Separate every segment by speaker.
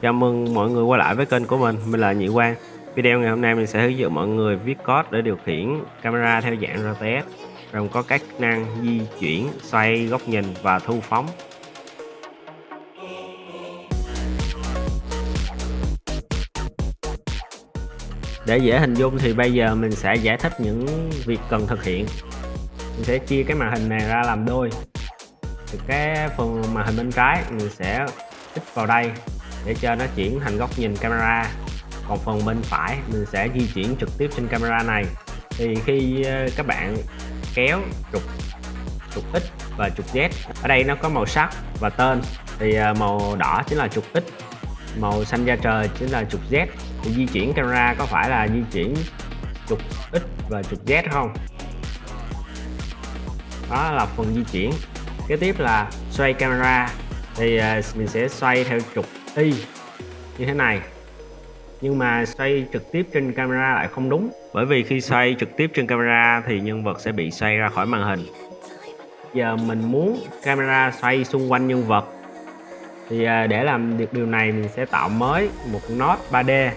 Speaker 1: Chào mừng mọi người quay lại với kênh của mình là Nhị Quang. Video ngày hôm nay mình sẽ hướng dẫn mọi người viết code để điều khiển camera theo dạng RTS, gồm có các chức năng di chuyển, xoay, góc nhìn và thu phóng. Để dễ hình dung thì bây giờ mình sẽ giải thích những việc cần thực hiện. Mình sẽ chia cái màn hình này ra làm đôi. Thì cái phần màn hình bên trái mình sẽ kích vào đây để cho nó chuyển thành góc nhìn camera, còn phần bên phải mình sẽ di chuyển trực tiếp trên camera này. Thì khi các bạn kéo trục X và trục Z, ở đây nó có màu sắc và tên, thì màu đỏ chính là trục X, màu xanh da trời chính là trục Z. Thì di chuyển camera có phải là di chuyển trục X và trục Z không? Đó là phần di chuyển. Kế tiếp là xoay camera, thì mình sẽ xoay theo trục Y như thế này, nhưng mà xoay trực tiếp trên camera lại không đúng, bởi vì khi xoay trực tiếp trên camera thì nhân vật sẽ bị xoay ra khỏi màn hình. Giờ mình muốn camera xoay xung quanh nhân vật, thì để làm được điều này mình sẽ tạo mới một node 3D.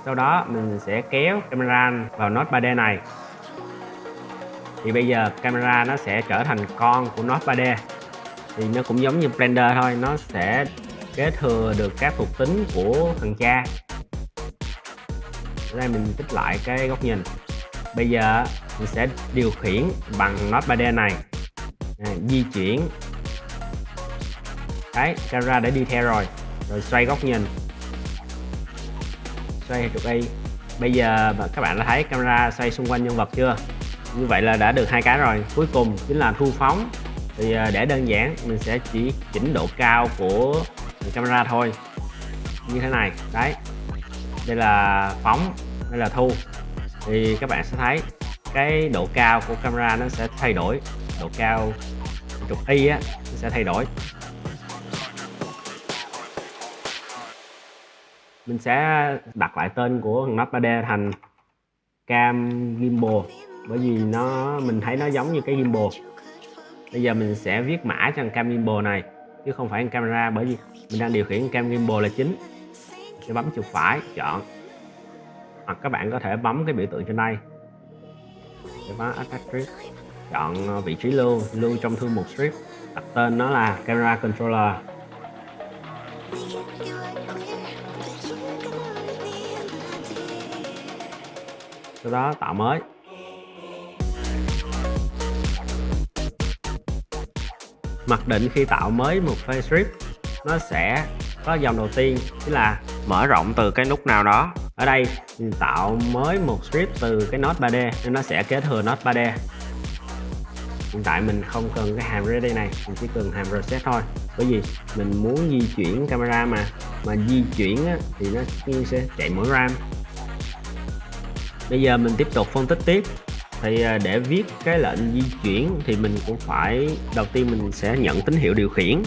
Speaker 1: Sau đó mình sẽ kéo camera vào node 3D này, thì bây giờ camera nó sẽ trở thành con của node 3D. Thì nó cũng giống như Blender thôi, nó sẽ kế thừa được các thuộc tính của thằng cha. Ở đây mình tích lại cái góc nhìn. Bây giờ mình sẽ điều khiển bằng node 3D này, di chuyển đấy, camera để đi theo rồi xoay góc nhìn, xoay trục Y. Bây giờ các bạn đã thấy camera xoay xung quanh nhân vật chưa? Như vậy là đã được hai cái rồi. Cuối cùng chính là thu phóng. Thì để đơn giản mình sẽ chỉ chỉnh độ cao của camera thôi, như thế này đấy. Đây là phóng, đây là thu. Thì các bạn sẽ thấy cái độ cao của camera nó sẽ thay đổi, độ cao trục Y á nó sẽ thay đổi. Mình sẽ đặt lại tên của thằng node 3D thành cam gimbal, bởi vì mình thấy nó giống như cái gimbal. Bây giờ mình sẽ viết mã cho cam gimbal này chứ không phải camera, bởi vì mình đang điều khiển cam gimbal là chính. Mình sẽ bấm chuột phải chọn, hoặc các bạn có thể bấm cái biểu tượng trên đây để bấm Attack Strip, chọn vị trí lưu trong thư mục strip, đặt tên nó là camera controller. Sau đó tạo mới. Mặc định khi tạo mới một file strip, nó sẽ có dòng đầu tiên chính là mở rộng từ cái nút nào đó. Ở đây mình tạo mới một strip từ cái node 3D nên nó sẽ kế thừa node 3D. Hiện tại mình không cần cái hàm ready này, mình chỉ cần hàm reset thôi, bởi vì mình muốn di chuyển camera mà di chuyển á, thì nó sẽ chạy mở RAM. Bây giờ mình tiếp tục phân tích tiếp. Thì để viết cái lệnh di chuyển thì mình cũng phải, đầu tiên mình sẽ nhận tín hiệu điều khiển.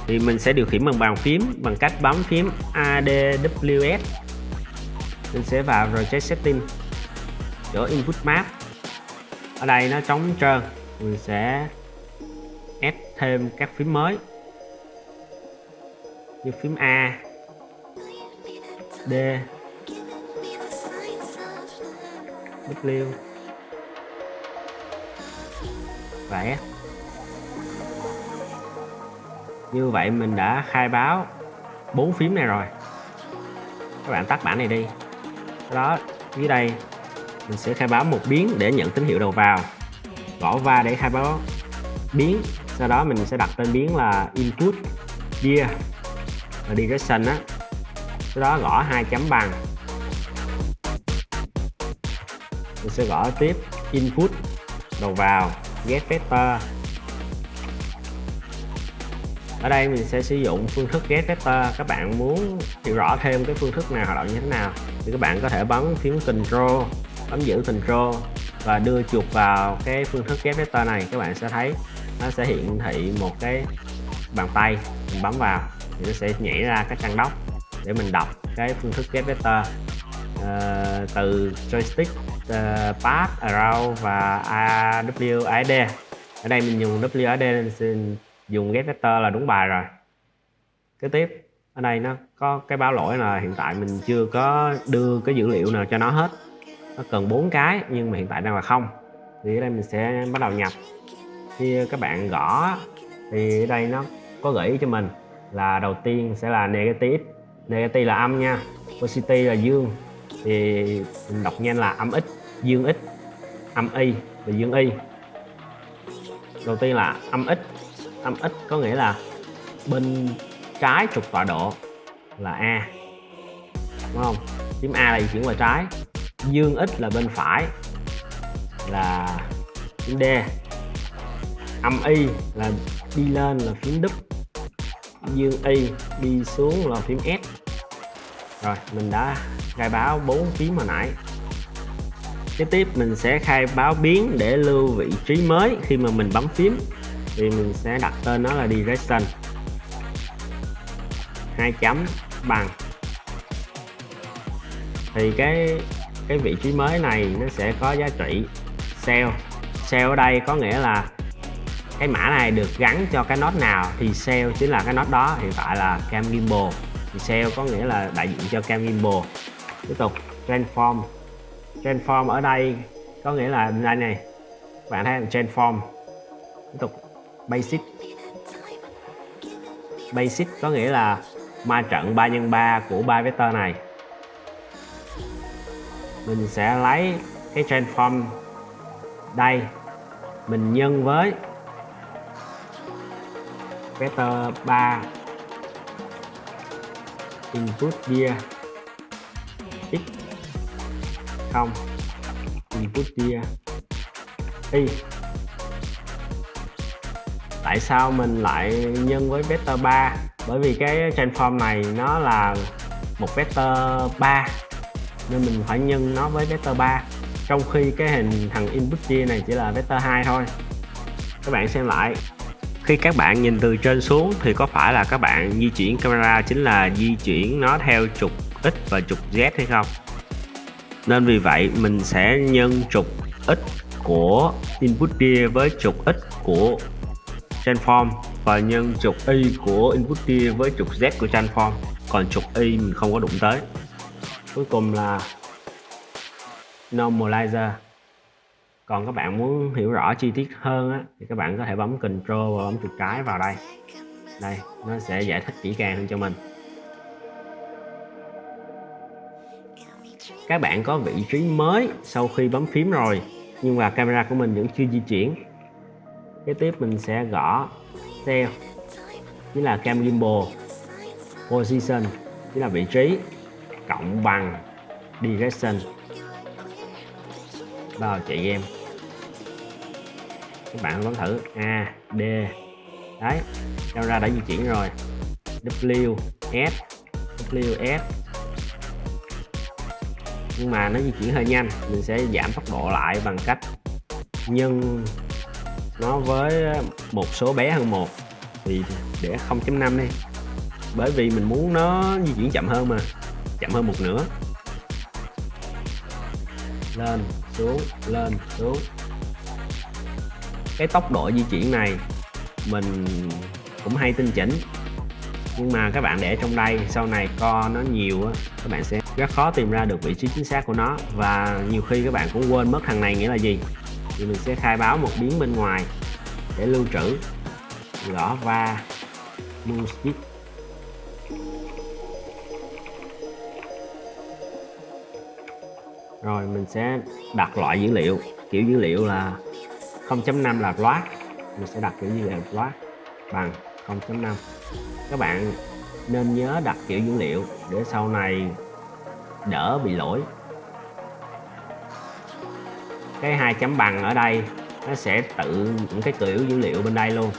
Speaker 1: Thì mình sẽ điều khiển bằng bàn phím bằng cách bấm phím ADWS. Mình sẽ vào Project Setting, chỗ Input Map. Ở đây nó trống trơn, mình sẽ add thêm các phím mới như phím A, D, W và S. Như vậy mình đã khai báo 4 phím này rồi. Các bạn tắt bản này đi. Sau đó dưới đây mình sẽ khai báo một biến để nhận tín hiệu đầu vào, gõ va để khai báo biến. Sau đó mình sẽ đặt tên biến là input gear và direction á. Sau đó gõ 2 chấm bằng. Mình sẽ gõ tiếp input đầu vào get vector. Ở đây mình sẽ sử dụng phương thức get vector. Các bạn muốn hiểu rõ thêm cái phương thức nào hoạt động như thế nào thì các bạn có thể bấm phím Control, bấm giữ Control và đưa chuột vào cái phương thức get vector này. Các bạn sẽ thấy nó sẽ hiển thị một cái bàn tay, mình bấm vào thì nó sẽ nhảy ra cái trang doc để mình đọc cái phương thức get vector từ joystick, path, around và WASD. Ở đây mình dùng WASD nên dùng get vector là đúng bài rồi. Kế tiếp ở đây nó có cái báo lỗi là hiện tại mình chưa có đưa cái dữ liệu nào cho nó hết, nó cần 4 cái nhưng mà hiện tại đang là không. Thì ở đây mình sẽ bắt đầu nhập. Khi các bạn gõ thì ở đây nó có gợi ý cho mình là đầu tiên sẽ là negative. Negative là âm nha, positive là dương, thì mình đọc nhanh là âm x, dương x, âm y và dương y. Đầu tiên là âm x. Âm x có nghĩa là bên trái trục tọa độ là A, đúng không? Phím A là di chuyển qua trái. Dương x là bên phải là phím D. Âm y là đi lên là phím W. Dương y đi xuống là phím S. Rồi mình đã khai báo 4 phím hồi nãy. Kế tiếp mình sẽ khai báo biến để lưu vị trí mới khi mà mình bấm phím, thì mình sẽ đặt tên nó là direction, 2 chấm bằng. Thì cái vị trí mới này nó sẽ có giá trị cell. Cell ở đây có nghĩa là cái mã này được gắn cho cái node nào thì cell chính là cái node đó. Hiện tại là cam gimbal thì cell có nghĩa là đại diện cho cam gimbal. Tiếp tục transform. Transform ở đây có nghĩa là đây này, các bạn thấy transform. Tiếp tục basic. Basic có nghĩa là ma trận 3x3 của 3 vector này. Mình sẽ lấy cái transform đây, mình nhân với vector 3 input year x 0 input year y. Tại sao mình lại nhân với vector 3? Bởi vì cái transform này nó là một vector 3 nên mình phải nhân nó với vector 3, trong khi cái hình thằng input year này chỉ là vector 2 thôi. Các bạn xem lại, khi các bạn nhìn từ trên xuống thì có phải là các bạn di chuyển camera chính là di chuyển nó theo trục X và trục Z hay không? Nên vì vậy mình sẽ nhân trục X của input year với trục X của transform và nhân trục Y của input year với trục Z của transform, còn trục Y mình không có đụng tới. Cuối cùng là normalizer. Còn các bạn muốn hiểu rõ chi tiết hơn á, thì các bạn có thể bấm Ctrl và bấm chuột trái vào đây. Đây, nó sẽ giải thích kỹ càng hơn cho mình. Các bạn có vị trí mới sau khi bấm phím rồi, nhưng mà camera của mình vẫn chưa di chuyển. Kế tiếp mình sẽ gõ cell, chính là cam gimbal, position, chính là vị trí, cộng bằng direction. Bao chạy game. Các bạn bấm thử A, D. Đấy, camera đã di chuyển rồi. W, S, W, S. Nhưng mà nó di chuyển hơi nhanh, mình sẽ giảm tốc độ lại bằng cách nhân nó với một số bé hơn 1, thì để 0.5 đi, bởi vì mình muốn nó di chuyển chậm hơn mà, chậm hơn 1/2. Lên xuống. Cái tốc độ di chuyển này mình cũng hay tinh chỉnh, nhưng mà các bạn để trong đây, sau này co nó nhiều á, các bạn sẽ rất khó tìm ra được vị trí chính xác của nó, và nhiều khi các bạn cũng quên mất thằng này nghĩa là gì. Thì mình sẽ khai báo một biến bên ngoài để lưu trữ. Gõ va move switch. Rồi mình sẽ đặt loại dữ liệu, kiểu dữ liệu là 0.5 là float, mình sẽ đặt kiểu dữ liệu float bằng 0.5. Các bạn nên nhớ đặt kiểu dữ liệu để sau này đỡ bị lỗi. Cái 2 chấm bằng ở đây nó sẽ tự những cái kiểu dữ liệu bên đây luôn.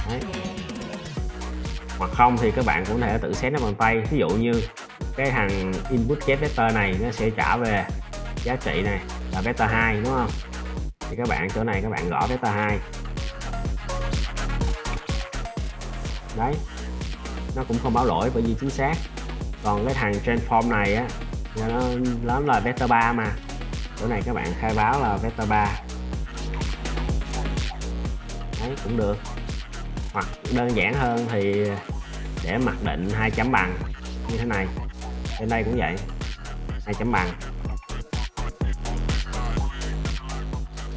Speaker 1: Đấy. Hoặc không thì các bạn cũng có thể tự set nó bằng tay. Ví dụ như cái thằng input get vector này nó sẽ trả về giá trị này là vector 2, đúng không? Thì các bạn chỗ này các bạn gõ vector 2. Đấy, nó cũng không báo lỗi bởi vì chính xác. Còn cái thằng transform này á, nó là vector 3 mà, chỗ này các bạn khai báo là vector 3. Đấy, cũng được. Hoặc đơn giản hơn thì để mặc định 2 chấm bằng như thế này. Bên đây cũng vậy, 2 chấm bằng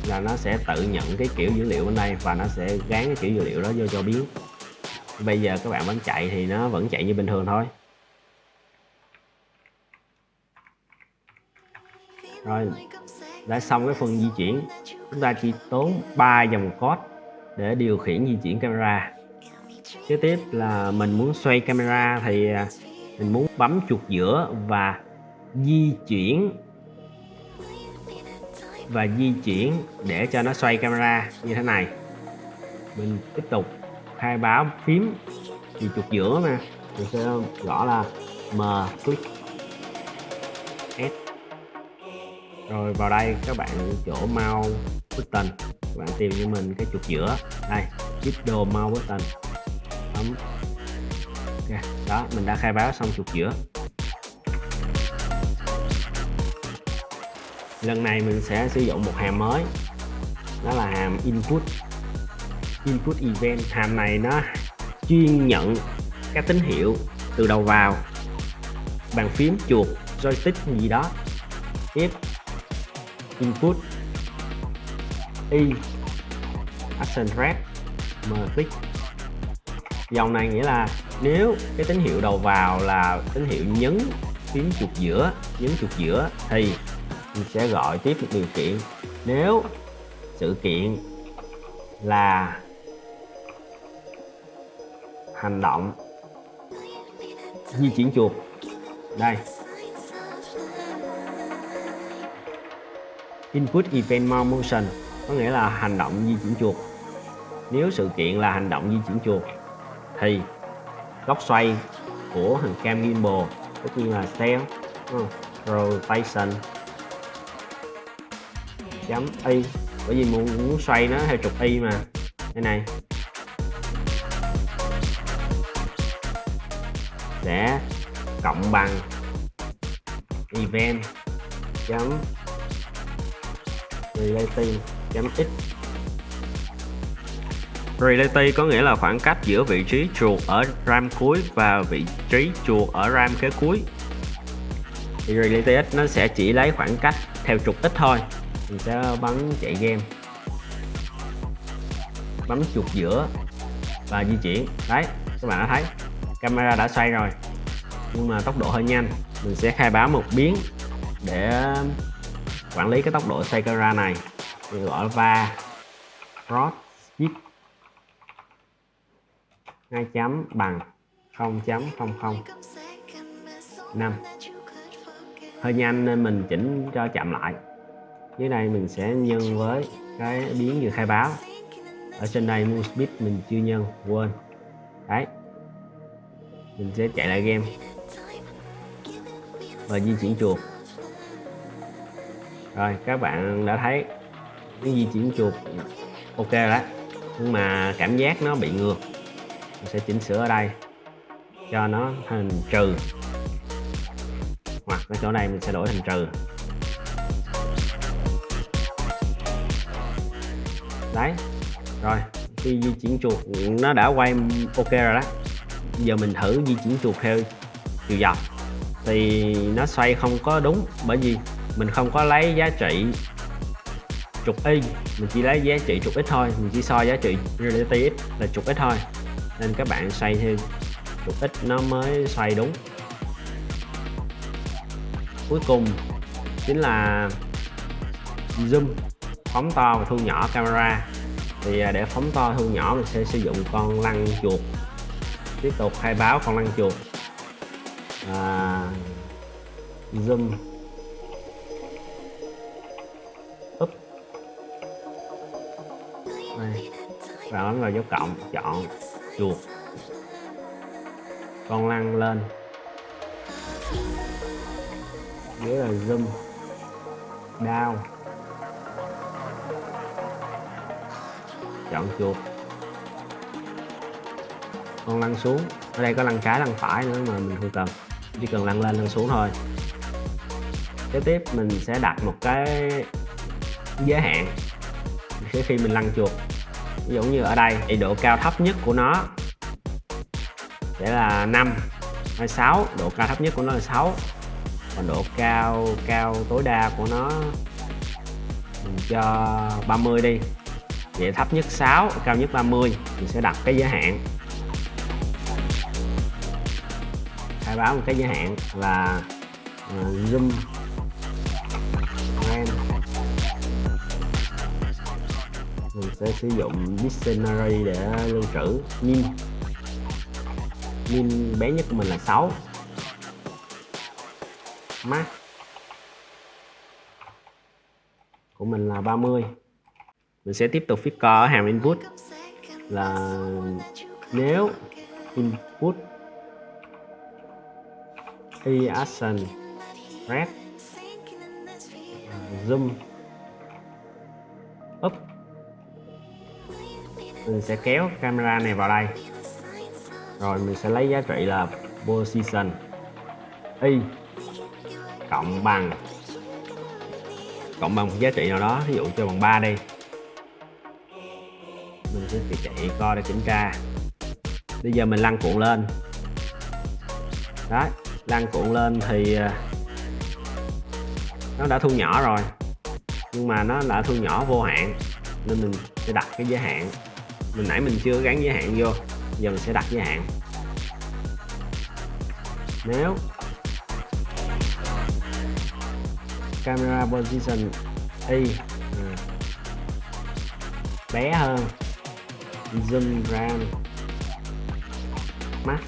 Speaker 1: là nó sẽ tự nhận cái kiểu dữ liệu bên đây và nó sẽ gán cái kiểu dữ liệu đó vô cho biến. Bây giờ các bạn vẫn chạy thì nó vẫn chạy như bình thường thôi. Rồi, đã xong cái phần di chuyển, chúng ta chỉ tốn 3 dòng code để điều khiển di chuyển camera. Kế tiếp là mình muốn xoay camera thì mình muốn bấm chuột giữa và di chuyển để cho nó xoay camera như thế này. Mình tiếp tục khai báo phím thì chuột giữa mà mình sẽ gõ là M click S. Rồi vào đây các bạn chỗ mouse button, các bạn tìm cho mình cái chuột giữa đây, middle mouse button, bấm. Ok, đó mình đã khai báo xong chuột giữa. Lần này mình sẽ sử dụng một hàm mới, đó là hàm input event. Hàm này nó chuyên nhận các tín hiệu từ đầu vào, bàn phím, chuột, joystick gì đó. If input y action red m click. Dòng này nghĩa là nếu cái tín hiệu đầu vào là tín hiệu nhấn phím chuột giữa, thì mình sẽ gọi tiếp một điều kiện. Nếu sự kiện là hành động di chuyển chuột, đây input event motion có nghĩa là hành động di chuyển chuột. Nếu sự kiện là hành động di chuyển chuột thì góc xoay của thằng cam gimbal tất nhiên là cell rotation chấm y, bởi vì muốn xoay nó theo trục y mà. Đây này sẽ cộng bằng event chấm relative chấm x. Relative có nghĩa là khoảng cách giữa vị trí chuột ở RAM cuối và vị trí chuột ở RAM kế cuối. Thì relative x nó sẽ chỉ lấy khoảng cách theo trục x thôi. Mình sẽ bấm chạy game, bấm chuột giữa và di chuyển. Đấy, các bạn đã thấy camera đã xoay rồi, nhưng mà tốc độ hơi nhanh. Mình sẽ khai báo một biến để quản lý cái tốc độ xoay camera này. Mình gọi là va cross speed 2 chấm bằng 0.005. Hơi nhanh nên mình chỉnh cho chậm lại. Dưới đây mình sẽ nhân với cái biến vừa khai báo. Ở trên đây move speed mình chưa nhân, quên. Đấy, mình sẽ chạy lại game và di chuyển chuột. Rồi các bạn đã thấy cái di chuyển chuột ok rồi đấy, nhưng mà cảm giác nó bị ngược. Mình sẽ chỉnh sửa ở đây cho nó thành trừ, hoặc ở chỗ này mình sẽ đổi thành trừ. Đấy, rồi khi di chuyển chuột nó đã quay ok rồi đó. Giờ mình thử di chuyển chuột theo chiều dọc thì nó xoay không có đúng, bởi vì mình không có lấy giá trị trục y, mình chỉ lấy giá trị trục x thôi. Mình chỉ so giá trị relative x là trục x thôi, nên các bạn xoay theo trục x nó mới xoay đúng. Cuối cùng chính là zoom, phóng to và thu nhỏ camera. Thì để phóng to thu nhỏ mình sẽ sử dụng con lăn chuột. Tiếp tục khai báo con lăn chuột, zoom up. Đây, và bấm vào dấu cộng, chọn chuột, con lăn lên, dưới là zoom down, chọn chuột, con lăn xuống. Ở đây có lăn trái lăn phải nữa mà mình không cần, chỉ cần lăn lên lăn xuống thôi. Kế tiếp mình sẽ đặt một cái giới hạn khi mình lăn chuột. Ví dụ như ở đây thì độ cao thấp nhất của nó sẽ là 5 hay 6, độ cao thấp nhất của nó là 6, còn độ cao tối đa của nó mình cho 30 đi. Vậy thấp nhất 6, cao nhất 30, mình sẽ đặt cái giới hạn, khai báo một cái giới hạn là zoom RAM. Mình sẽ sử dụng dictionary để lưu trữ. Min bé nhất của mình là 6, max của mình là 30. Mình sẽ tiếp tục viết co ở hàm input là nếu input y action red zoom up, mình sẽ kéo camera này vào đây, rồi mình sẽ lấy giá trị là position y cộng bằng một giá trị nào đó, ví dụ cho bằng 3 đi. Mình sẽ chạy co để kiểm tra. Bây giờ mình lăn cuộn lên. Đấy, lăn cuộn lên thì nó đã thu nhỏ rồi, nhưng mà nó đã thu nhỏ vô hạn nên mình sẽ đặt cái giới hạn. Mình nãy mình chưa gắn giới hạn vô, giờ mình sẽ đặt giới hạn. Nếu camera position y bé hơn zoom RAM max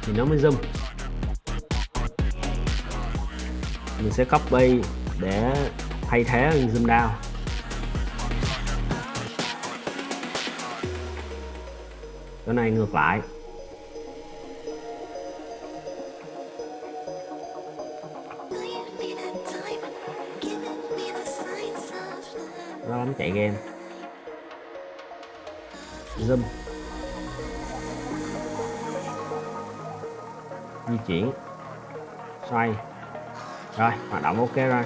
Speaker 1: thì nó mới zoom. Mình sẽ copy để thay thế zoom down. Chỗ này ngược lại. Nó lắm chạy game. Zoom. Di chuyển. Xoay. Rồi, hoạt động ok rồi.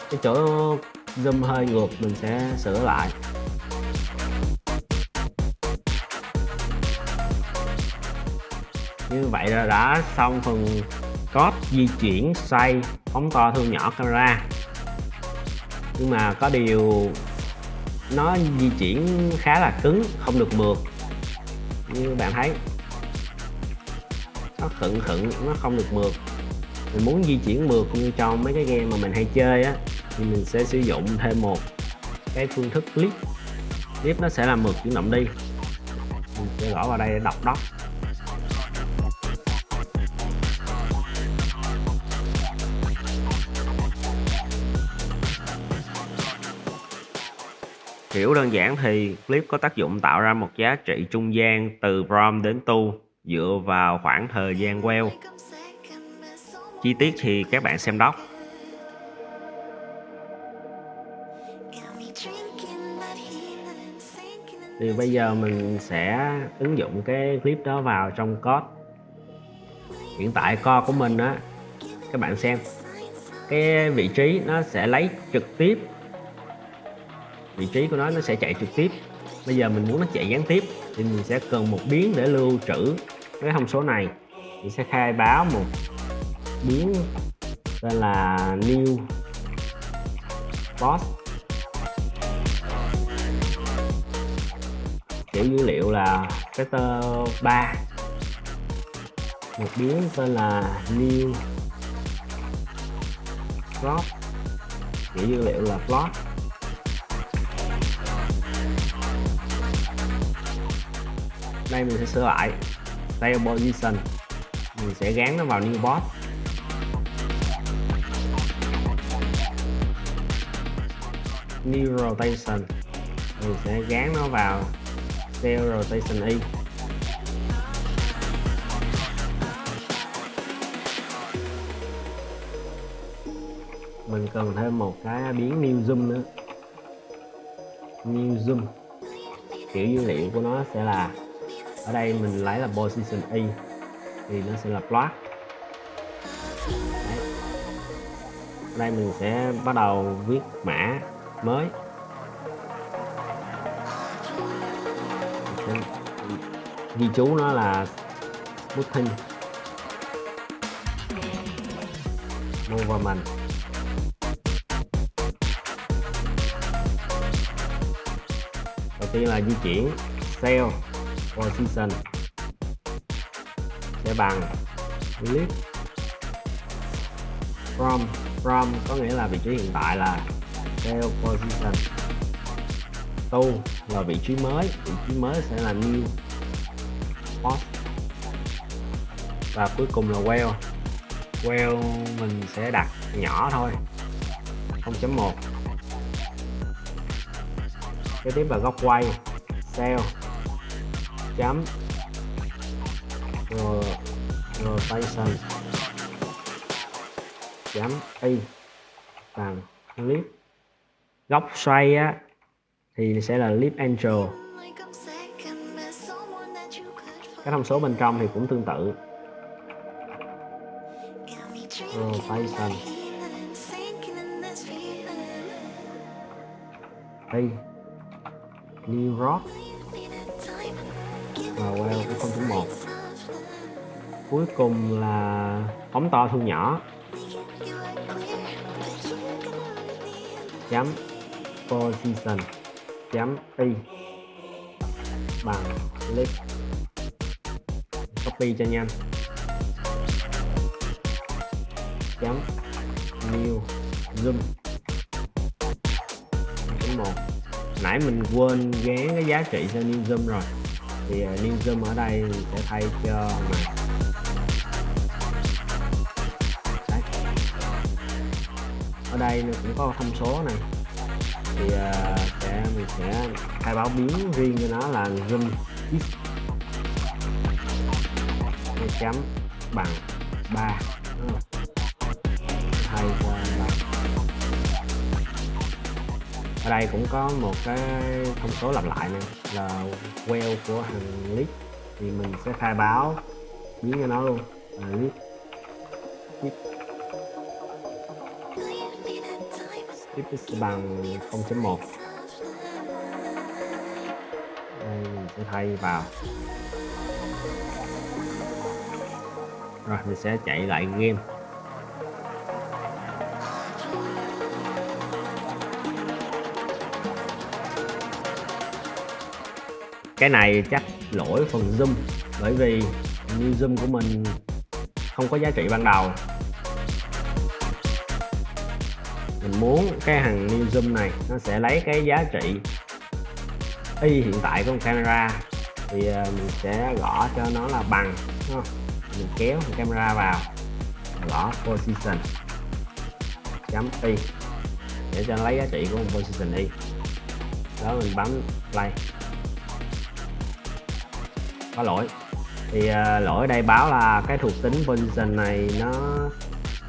Speaker 1: Cái chỗ zoom hơi ngược mình sẽ sửa lại. Như vậy là đã xong phần code di chuyển, xoay, phóng to thu nhỏ camera. Nhưng mà có điều nó di chuyển khá là cứng, không được mượt. Như bạn thấy nó khựng, nó không được mượt. Mình muốn di chuyển mượt như trong mấy cái game mà mình hay chơi á, thì mình sẽ sử dụng thêm một cái phương thức clip. Clip nó sẽ làm mượt chuyển động đi. Mình sẽ gõ vào đây để đọc doc. Hiểu đơn giản thì clip có tác dụng tạo ra một giá trị trung gian từ from đến to dựa vào khoảng thời gian queo. Chi tiết thì các bạn xem doc. Thì bây giờ mình sẽ ứng dụng cái clip đó vào trong code. Hiện tại code của mình á, các bạn xem cái vị trí nó sẽ lấy trực tiếp, vị trí của nó sẽ chạy trực tiếp. Bây giờ mình muốn nó chạy gián tiếp thì mình sẽ cần một biến để lưu trữ cái thông số này. Mình sẽ khai báo một biến tên là new post, kiểu dữ liệu là vector 3, một biến tên là new plot, kiểu dữ liệu là plot. Đây mình sẽ sửa lại style position, mình sẽ gắn nó vào new post. New rotation, mình sẽ gắn nó vào cell rotation y. Mình cần thêm một cái biến new zoom nữa. New zoom, kiểu dữ liệu của nó sẽ là, ở đây mình lấy là position y thì nó sẽ là plot. Đấy. Ở đây mình sẽ bắt đầu viết mã mới. sẽ ghi chú nó là smoothing movement. Đầu tiên là di chuyển cell position sẽ bằng lift from có nghĩa là vị trí hiện tại là cell position, to là vị trí mới sẽ là new post, và cuối cùng là well mình sẽ đặt nhỏ thôi 0.1. Kế tiếp là góc quay cell chấm rotation chấm y bằng lift. Góc xoay á thì sẽ là lift angle. Các thông số bên trong thì cũng tương tự. Rotation y new rod và well của 0.1. Cuối cùng là phóng to thu nhỏ chấm position chấm y bằng lift. Copy cho nhanh chấm new zoom 1. Nãy mình quên gán cái giá trị cho new zoom rồi, thì new zoom ở đây mình sẽ thay cho mà ở đây nó cũng có thông số này, thì mình sẽ khai báo biến riêng cho nó là zoom x chấm bằng 3 thay cho 3. Ở đây cũng có một cái thông số lặp lại này là well của hàng lít, thì mình sẽ khai báo biến cho nó luôn là lít bằng 0.1. Đây mình sẽ thay vào. Rồi mình sẽ chạy lại game. Cái này chắc lỗi phần zoom, bởi vì new zoom của mình không có giá trị ban đầu. Mình muốn cái hàng new zoom này nó sẽ lấy cái giá trị y hiện tại của con camera, thì mình sẽ gõ cho nó là bằng, đúng không? Mình kéo con camera vào, gõ position chấm y để cho nó lấy giá trị của con position y. Đó, mình bấm play. Có lỗi, thì lỗi ở đây báo là cái thuộc tính position này nó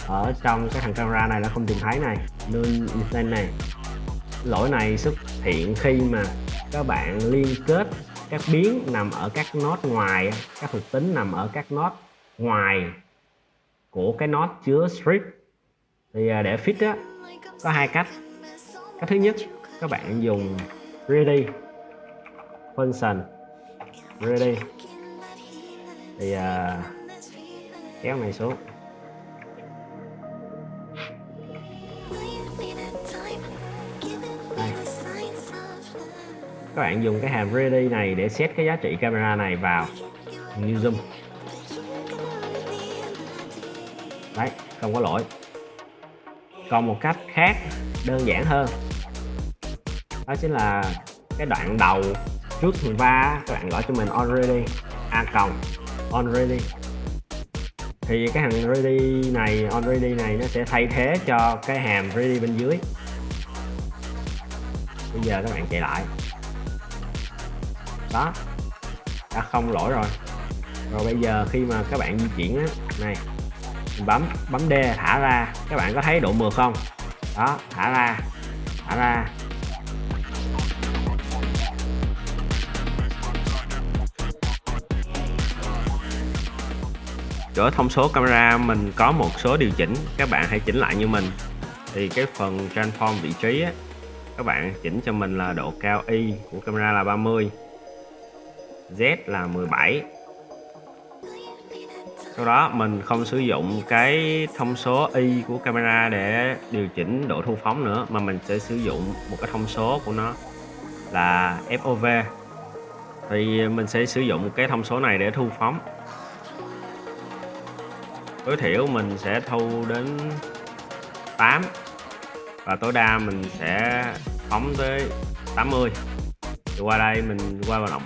Speaker 1: ở trong cái thằng camera này nó không tìm thấy này, null instance này. Lỗi này xuất hiện khi mà các bạn liên kết các biến nằm ở các node ngoài, các thuộc tính nằm ở các node ngoài của cái node chứa script. Thì để fix á, có hai cách. Cách thứ nhất, các bạn dùng ready function ready, thì kéo này xuống. Đây. Các bạn dùng cái hàm ready này để set cái giá trị camera này vào new zoom. Đấy, không có lỗi. Còn một cách khác đơn giản hơn, đó chính là cái đoạn đầu trước mình va, các bạn gọi cho mình onReady onReady, thì cái hàng ready này, onReady này nó sẽ thay thế cho cái hàm ready bên dưới. Bây giờ các bạn chạy lại, đó, đã không lỗi rồi. Rồi bây giờ khi mà các bạn di chuyển á, này mình bấm D thả ra, các bạn có thấy độ mượt không? Đó, thả ra. Chỗ thông số camera mình có một số điều chỉnh, các bạn hãy chỉnh lại như mình. Thì cái phần transform vị trí á, các bạn chỉnh cho mình là độ cao y của camera là 30. Z là 17. Sau đó mình không sử dụng cái thông số Y của camera để điều chỉnh độ thu phóng nữa, mà mình sẽ sử dụng một cái thông số của nó là FOV. Thì mình sẽ sử dụng cái thông số này để thu phóng. Tối thiểu mình sẽ thu đến 8 và tối đa mình sẽ phóng tới 80. Thì qua đây mình qua vận động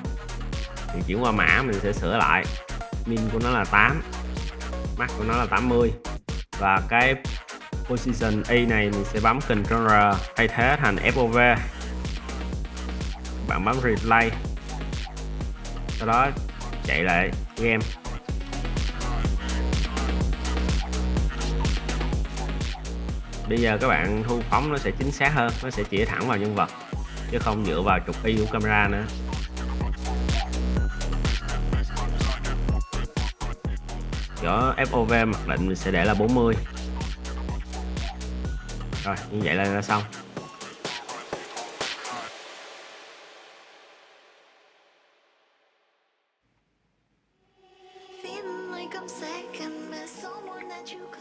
Speaker 1: điều chuyển qua mã, mình sẽ sửa lại min của nó là 8, max của nó là 80, và cái position Y này mình sẽ bấm Ctrl R thay thế thành FOV. Bạn bấm replay, sau đó chạy lại game. Bây giờ các bạn thu phóng nó sẽ chính xác hơn, nó sẽ chỉ thẳng vào nhân vật chứ không dựa vào trục Y của camera nữa. Chỗ FOV mặc định mình sẽ để là 40. Rồi, như vậy là xong.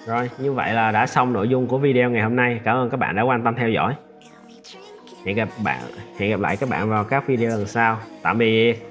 Speaker 1: Rồi, như vậy là đã xong nội dung của video ngày hôm nay. Cảm ơn các bạn đã quan tâm theo dõi. Hẹn gặp lại các bạn vào các video lần sau. Tạm biệt.